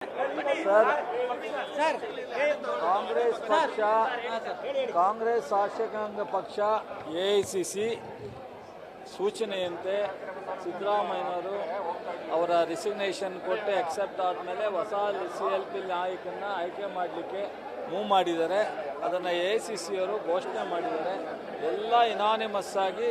Sir, Congress ಪಕ್ಷ, ಕಾಂಗ್ರೆಸ್ ಶಾಸಕಾಂಗ ಪಕ್ಷ ಎಐಸಿಸಿ ಸೂಚನೆಯಂತೆ ಸಿದ್ದರಾಮಯ್ಯನವರು ಅವರ ರಿಸಿಗ್ನೇಷನ್ ಕೊಟ್ಟು ಅಕ್ಸೆಪ್ಟ್ ಆದಮೇಲೆ ಹೊಸ CLP ನಾಯಕನ ಆಯ್ಕೆ ಮಾಡಲಿಕ್ಕೆ ಮೂವ್ ಮಾಡಿದ್ದಾರೆ. ಅದನ್ನು ಎಐಸಿಸಿಯವರು ಘೋಷಣೆ ಮಾಡಿದ್ದಾರೆ. ಎಲ್ಲ ಇನಾನಿಮಸ್ ಆಗಿ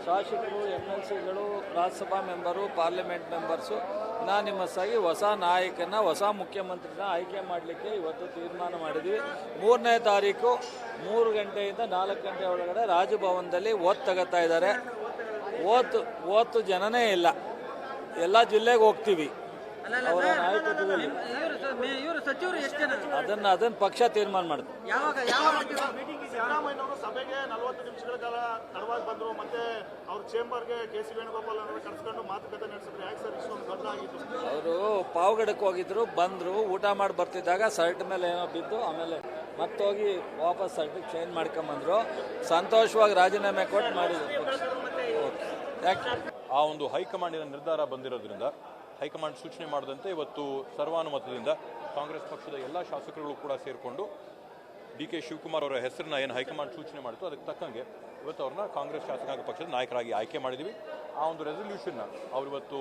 ಶಾಸಕರು, MLCಗಳು, Rajya Sabha member, parliament members unanimous ಆಗಿ ಹೊಸ ನಾಯಕನ, ಹೊಸ ಮುಖ್ಯಮಂತ್ರಿನ ಆಯ್ಕೆ ಮಾಡಲಿಕ್ಕೆ ಇವತ್ತು ತೀರ್ಮಾನ ಮಾಡಿದ್ವಿ. 3ನೇ ತಾರೀಕು 3 ಗಂಟೆಯಿಂದ 4 ಗಂಟೆ ಒಳಗಡೆ ರಾಜಭವನದಲ್ಲಿ ಓಟ್ ತಗೋತಾ ಇದ್ದಾರೆ. ಓತು ಜನನೇ ಇಲ್ಲ. ಎಲ್ಲ ಜಿಲ್ಲೆಗೆ ಹೋಗ್ತೀವಿ. ಅವರ ನಾಯಕತ್ವದಲ್ಲಿ ಅದನ್ನ ಪಕ್ಷ ತೀರ್ಮಾನ ಮಾಡುತ್ತೆ. ಸಿದ್ದರಾಮಯ್ಯನವರು ಸಭೆಗೆ 40 ನಿಮಿಷಗಳ ಕಾಲ ತಡವಾಗಿ ಬಂದರು. ಮತ್ತೆ ಅವ್ರ ಚೇಂಬರ್ಗೆ KC ವೇಣುಗೋಪಾಲ್ ಅವರು ಕರೆಸ್ಕೊಂಡು ಮಾತುಕತೆ ನಡೆಸಿದ್ರು. ಯಾಕೆ ಸರ್ ಇಷ್ಟೊಂದು ಬದಲಾಗಿತ್ತು? ಅವರು ಪಾವಗಡಕ್ಕೆ ಹೋಗಿದ್ರು, ಬಂದರು, ಊಟ ಮಾಡಿ ಬರ್ತಿದ್ದಾಗ ಶರ್ಟ್ ಮೇಲೆ ಏನೋ ಬಿದ್ದು, ಆಮೇಲೆ ಮತ್ತೋಗಿ ವಾಪಸ್ ಶರ್ಟ್ ಚೇಂಜ್ ಮಾಡ್ಕೊಂಬಂದ್ರು. ಸಂತೋಷವಾಗಿ ರಾಜೀನಾಮೆ ಕೊಟ್ಟು ಮಾಡಿದ್ರು. ಆ ಒಂದು ಹೈಕಮಾಂಡಿನ ನಿರ್ಧಾರ ಬಂದಿರೋದ್ರಿಂದ ಹೈಕಮಾಂಡ್ ಸೂಚನೆ ಮಾಡಿದಂತೆ ಇವತ್ತು ಸರ್ವಾನುಮತದಿಂದ ಕಾಂಗ್ರೆಸ್ ಪಕ್ಷದ ಎಲ್ಲ ಶಾಸಕರುಗಳು ಕೂಡ ಸೇರಿಕೊಂಡು DK ಶಿವಕುಮಾರ್ ಅವರ ಹೆಸರನ್ನ ಏನು ಹೈಕಮಾಂಡ್ ಸೂಚನೆ ಮಾಡಿತು ಅದಕ್ಕೆ ತಕ್ಕಂಗೆ ಇವತ್ತು ಅವ್ರನ್ನ ಕಾಂಗ್ರೆಸ್ ಶಾಸಕಾಂಗ ಪಕ್ಷದ ನಾಯಕರಾಗಿ ಆಯ್ಕೆ ಮಾಡಿದ್ದೀವಿ. ಆ ಒಂದು ರೆಸಲ್ಯೂಷನ್ನ ಅವರು ಇವತ್ತು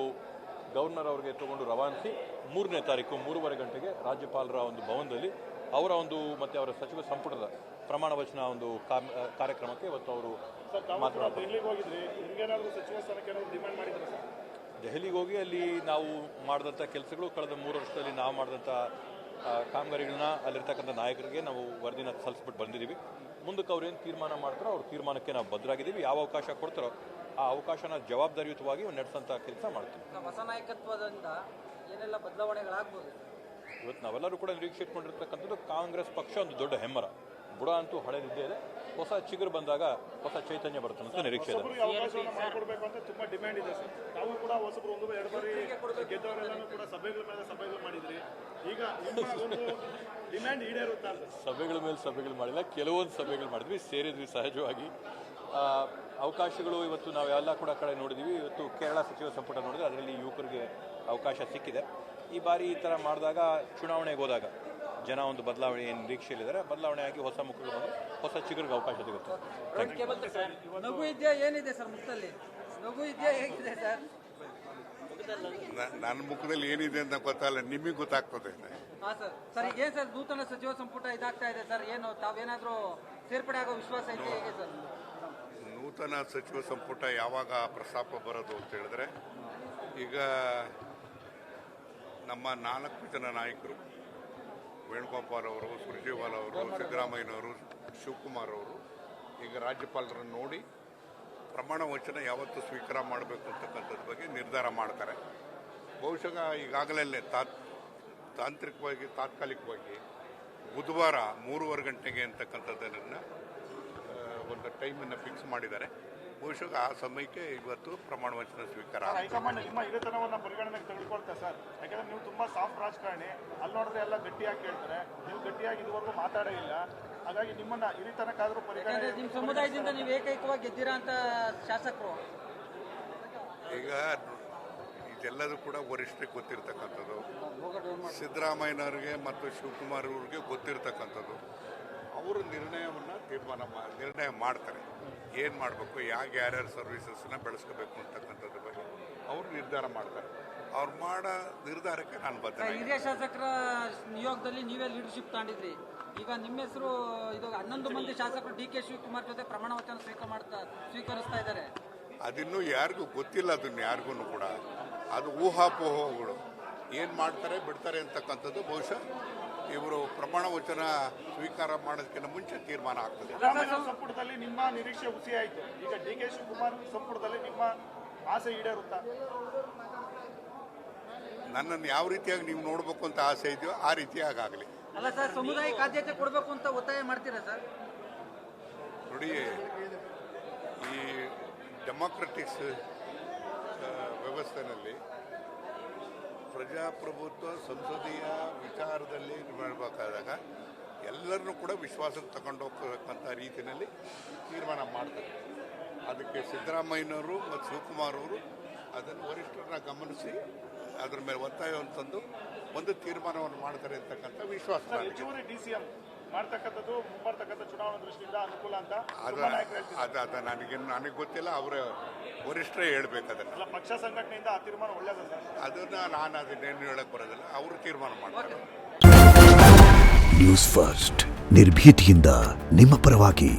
ಗವರ್ನರ್ ಅವರಿಗೆ ತಗೊಂಡು ರವಾನಿಸಿ 3ನೇ ತಾರೀಕು 3:30 ಗಂಟೆಗೆ ರಾಜ್ಯಪಾಲರ ಒಂದು ಭವನದಲ್ಲಿ ಅವರ ಒಂದು ಮತ್ತು ಅವರ ಸಚಿವ ಸಂಪುಟದ ಪ್ರಮಾಣ ವಚನ ಒಂದು ಕಾರ್ಯಕ್ರಮಕ್ಕೆ ಇವತ್ತು ಅವರು ಮಾತನಾಡ್ತಾರೆ. ದೆಹಲಿಗೆ ಹೋಗಿ ಅಲ್ಲಿ ನಾವು ಮಾಡಿದಂಥ ಕೆಲಸಗಳು ಕಳೆದ 3 ವರ್ಷದಲ್ಲಿ ನಾವು ಮಾಡಿದಂಥ ಕಾಮಗಾರಿಗಳನ್ನ ಅಲ್ಲಿರ್ತಕ್ಕಂಥ ನಾಯಕರಿಗೆ ನಾವು ವರದಿನ ಸಲ್ಲಿಸ್ಬಿಟ್ಟು ಬಂದಿದ್ದೀವಿ. ಮುಂದಕ್ಕೆ ಅವ್ರು ಏನು ತೀರ್ಮಾನ ಮಾಡ್ತಾರೋ ಅವ್ರ ತೀರ್ಮಾನಕ್ಕೆ ನಾವು ಬದ್ಧರಾಗಿದ್ದೀವಿ. ಯಾವ ಅವಕಾಶ ಕೊಡ್ತಾರೋ ಆ ಅವಕಾಶನ ಜವಾಬ್ದಾರಿಯುತವಾಗಿ ನಡೆಸೋಂಥ ಕೆಲಸ ಮಾಡ್ತೀವಿ. ಹೊಸ ನಾಯಕತ್ವದಿಂದ ಏನೆಲ್ಲ ಬದಲಾವಣೆಗಳಾಗ್ಬೋದು? ಇವತ್ತು ನಾವೆಲ್ಲರೂ ಕೂಡ ನಿರೀಕ್ಷೆ ಇಟ್ಕೊಂಡಿರ್ತಕ್ಕಂಥದ್ದು ಕಾಂಗ್ರೆಸ್ ಪಕ್ಷ ಒಂದು ದೊಡ್ಡ ಹೆಮ್ಮರ. ಬುಡ ಅಂತೂ ಹಳೆದಿದ್ದೇ ಇದೆ. ಹೊಸ ಚಿಗುರು ಬಂದಾಗ ಹೊಸ ಚೈತನ್ಯ ಬರುತ್ತೆ ಅಂತ ನಿರೀಕ್ಷೆ ಇದೆ. ಮಾಡ್ಕೊಡ್ಬೇಕು ಅಂತ ತುಂಬಾ ಡಿಮ್ಯಾಂಡ್ ಇದೆ ಸರ್. ತಾವು ಕೂಡ ಹೊಸಬ್ರು 1-2 ಬಾರಿ ಗೆದ್ದವರೆಲ್ಲರೂ ಕೂಡ ಸಭೆಗಳ ಮೇಲೆ ಸಭೆಗಳು ಮಾಡಿದ್ರಿ. ಈಗ ಒಂದು ಡಿಮ್ಯಾಂಡ್ ಈಡೇರುತ್ತಾ ಅಂತ? ಸಭೆಗಳ ಮೇಲೆ ಸಭೆಗಳು ಮಾಡಿಲ್ಲ, ಕೆಲವೊಂದು ಸಭೆಗಳು ಮಾಡಿದ್ವಿ, ಸೇರಿದ್ವಿ ಸಹಜವಾಗಿ. ಅವಕಾಶಗಳು ಇವತ್ತು ನಾವೆಲ್ಲ ಕೂಡ ಕಡೆ ನೋಡಿದ್ವಿ. ಇವತ್ತು ಕೇರಳ ಸಚಿವ ಸಂಪುಟ ನೋಡಿದ್ರೆ ಅದರಲ್ಲಿ ಯುವಕರಿಗೆ ಅವಕಾಶ ಸಿಕ್ಕಿದೆ. ಈ ಬಾರಿ ಈ ಥರ ಮಾಡಿದಾಗ ಚುನಾವಣೆಗೆ ಹೋದಾಗ ಜನ ಒಂದು ಬದಲಾವಣೆ ಏನು ನಿರೀಕ್ಷೆಯಲ್ಲಿದ್ದಾರೆ, ಬದಲಾವಣೆ ಆಗಿ ಹೊಸ ಮುಖಗಳು ಬಂದರೆ ಹೊಸ ಚಿಗುರಿಗೆ ಅವಕಾಶ ಸಿಗುತ್ತೆ. ನಗು ಇದೆಯಾ, ಏನಿದೆ ಸರ್ ಮುಖದಲ್ಲಿ? ನಗು ಇದೆಯಾ, ಹೇಗಿದೆ ಸರ್? ನನ್ನ ಮುಖದಲ್ಲಿ ಏನಿದೆ ಅಂತ ಗೊತ್ತಲ್ಲ, ನಿಮಗೆ ಗೊತ್ತಾಗ್ತದೆ. ಹಾಂ ಸರ್. ಸರ್ ಈಗ ಏನು ಸರ್ ನೂತನ ಸಚಿವ ಸಂಪುಟ ಇದಾಗ್ತಾ ಇದೆ ಸರ್, ಏನು ತಾವೇನಾದರೂ ಸೇರ್ಪಡೆ ಆಗೋ ವಿಶ್ವಾಸ ಇದೆ ಹೇಗೆ ಸರ್? ನೂತನ ಸಚಿವ ಸಂಪುಟ ಯಾವಾಗ ಪ್ರಸ್ತಾಪ ಬರೋದು ಅಂತ ಹೇಳಿದ್ರೆ, ಈಗ ನಮ್ಮ 4 ಜನ ನಾಯಕರು ವೇಣುಗೋಪಾಲ್ ಅವರು, ಸುರ್ಜೇವಾಲಾ ಅವರು, ಸಿದ್ದರಾಮಯ್ಯನವರು, ಶಿವಕುಮಾರ್ ಅವರು ಈಗ ರಾಜ್ಯಪಾಲರನ್ನು ನೋಡಿ ಪ್ರಮಾಣ ವಚನ ಯಾವತ್ತು ಸ್ವೀಕಾರ ಮಾಡಬೇಕು ಅಂತಕ್ಕಂಥದ್ರ ಬಗ್ಗೆ ನಿರ್ಧಾರ ಮಾಡ್ತಾರೆ. ಬಹುಶಃ ಈಗಾಗಲೇ ತಾತ್ಕಾಲಿಕವಾಗಿ ಬುಧವಾರ 3:15 ಗಂಟೆಗೆ ಅಂತಕ್ಕಂಥದ್ದನ್ನು ಒಂದು ಟೈಮನ್ನು ಫಿಕ್ಸ್ ಮಾಡಿದ್ದಾರೆ. ಬಹುಶಃ ಆ ಸಮಯಕ್ಕೆ ಇವತ್ತು ಪ್ರಮಾಣ ವಚನ ಸ್ವೀಕಾರ. ಹೈಕಮಾಂಡ್ ನಿಮ್ಮ ಹಿರಿತನವನ್ನು ಪರಿಗಣನೆಗೆ ತೆಗೆದುಕೊಳ್ತಾ ಸರ್? ಯಾಕಂದ್ರೆ ನೀವು ತುಂಬಾ ಸಾಫ್ಟ್ ರಾಜಕಾರಣಿ. ಅಲ್ಲಿ ನೋಡಿದ್ರೆ ಎಲ್ಲ ಗಟ್ಟಿಯಾಗಿ ಕೇಳ್ತಾರೆ, ನೀವು ಗಟ್ಟಿಯಾಗಿ ಇದುವರೆಗೂ ಮಾತಾಡೇ ಇಲ್ಲ. ಹಾಗಾಗಿ ನಿಮ್ಮನ್ನ ಹಿರಿತನಕ್ಕಾದ್ರೂ ಪರಿಗಣನೆ. ನಿಮ್ಮ ಸಮುದಾಯದಿಂದ ನೀವು ಏಕೈಕವಾಗಿ ಗೆದ್ದಿರಾ ಅಂತ ಶಾಸಕರು. ಈಗ ಇದೆಲ್ಲದೂ ಕೂಡ ವರಿಷ್ಠರಿಗೆ ಗೊತ್ತಿರ್ತಕ್ಕಂಥದ್ದು, ಸಿದ್ದರಾಮಯ್ಯನವ್ರಿಗೆ ಮತ್ತು ಶಿವಕುಮಾರ್ ಅವ್ರಿಗೆ ಗೊತ್ತಿರ್ತಕ್ಕಂಥದ್ದು. ಅವರು ನಿರ್ಣಯ ಮಾಡ್ತಾರೆ. ಏನು ಮಾಡಬೇಕು, ಯಾರ್ಯಾರು ಸರ್ವಿಸಸ್ನ ಬೆಳೆಸ್ಕೋಬೇಕು ಅಂತಕ್ಕಂಥದ್ರ ಬಗ್ಗೆ ಅವರು ನಿರ್ಧಾರ ಮಾಡ್ತಾರೆ. ಅವ್ರು ಮಾಡೋ ನಿರ್ಧಾರಕ್ಕೆ ನಾನು ಬದ್ಧ. ಹಿರಿಯ ಶಾಸಕರ ನಿಯೋಗದಲ್ಲಿ ನೀವೇ ಲೀಡರ್ಶಿಪ್ ತಗೊಂಡಿದ್ರಿ. ಈಗ ನಿಮ್ಮ ಹೆಸರು ಇದು 11 ಮಂದಿ ಶಾಸಕರು DK ಶಿವಕುಮಾರ್ ಜೊತೆ ಪ್ರಮಾಣ ವಚನ ಸ್ವೀಕರಿಸ್ತಾ ಇದ್ದಾರೆ. ಅದಿನ್ನೂ ಯಾರಿಗೂ ಗೊತ್ತಿಲ್ಲ. ಅದನ್ನು ಯಾರಿಗೂ ಕೂಡ ಅದು ಊಹಾಪೋಹಗಳು. ಏನು ಮಾಡ್ತಾರೆ ಬಿಡ್ತಾರೆ ಅಂತಕ್ಕಂಥದ್ದು ಬಹುಶಃ ಇವರು ಪ್ರಮಾಣ ವಚನ ಸ್ವೀಕಾರ ಮಾಡೋದಕ್ಕಿಂತ ಮುಂಚೆ ತೀರ್ಮಾನ ಆಗ್ತದೆ. ಸಂಪುಟದಲ್ಲಿ ನಿಮ್ಮ ನಿರೀಕ್ಷೆ ಹುಸಿ ಆಯಿತು. ಈಗ DK ಶಿವಕುಮಾರ್ ಸಂಪುಟದಲ್ಲಿ ನಿಮ್ಮ ಆಸೆ ಈಡೇರುತ್ತಾ? ನನ್ನನ್ನು ಯಾವ ರೀತಿಯಾಗಿ ನೀವು ನೋಡಬೇಕು ಅಂತ ಆಸೆ ಇದೆಯೋ ಆ ರೀತಿಯಾಗಿ ಆಗಲಿ. ಅಲ್ಲ ಸರ್, ಸಮುದಾಯಕ್ಕೆ ಆದ್ಯತೆ ಕೊಡಬೇಕು ಅಂತ ಒತ್ತಾಯ ಮಾಡ್ತೀರಾ ಸರ್? ನೋಡಿ, ಈ ಡೆಮಾಕ್ರೆಟಿಕ್ಸ್ ವ್ಯವಸ್ಥೆಯಲ್ಲಿ ಪ್ರಜಾಪ್ರಭುತ್ವ ಸಂಸದೀಯ ವಿಚಾರದಲ್ಲಿ ಮಾಡಬೇಕಾದಾಗ ಎಲ್ಲರನ್ನೂ ಕೂಡ ವಿಶ್ವಾಸಕ್ಕೆ ತಗೊಂಡು ಹೋಗ್ತಕ್ಕಂಥ ರೀತಿಯಲ್ಲಿ ತೀರ್ಮಾನ ಮಾಡ್ತಾರೆ. ಅದಕ್ಕೆ ಸಿದ್ದರಾಮಯ್ಯನವರು ಮತ್ತು ಶಿವಕುಮಾರ್ ಅವರು ಅದನ್ನು ವರಿಷ್ಠರನ್ನ ಗಮನಿಸಿ ಅದರ ಮೇಲೆ ಒತ್ತಾಯವನ್ನು ತಂದು ಒಂದು ತೀರ್ಮಾನವನ್ನು ಮಾಡ್ತಾರೆ ಅಂತಕ್ಕಂಥ ವಿಶ್ವಾಸ ನನಗೆ. ಹೆಚ್ಚುವರಿ DCM ಮಾಡ್ತಕ್ಕಂಥದ್ದು ಮುಂಬರ್ತಕ್ಕಂಥ ಚುನಾವಣಾ ದೃಷ್ಟಿಯಿಂದ ಅನುಕೂಲ ಅಂತ ಅದು ತುಂಬಾ ನಾಯಕರು ಹೇಳ್ತಿದ್ದಾರೆ. ಅದು ನನಗೆ ಗೊತ್ತಿಲ್ಲ, ಅವರ ವರಿಷ್ಠರೇ ಹೇಳ್ಬೇಕು ಅದನ್ನು. ಅಲ್ಲ, ಪಕ್ಷ ಸಂಘಟನೆಯಿಂದ ಆ ತೀರ್ಮಾನ ಒಳ್ಳೇದು ಸರ್. ನಾನು ಅದನ್ನೇನು ಹೇಳಕ್ ಬರೋದಿಲ್ಲ, ಅವರು ತೀರ್ಮಾನ ಮಾಡ್ತಾರೆ. ನ್ಯೂಸ್ ಫಸ್ಟ್ ನಿರ್ಭೀತಿಯಿಂದ ನಿಮ್ಮ ಪರವಾಗಿ.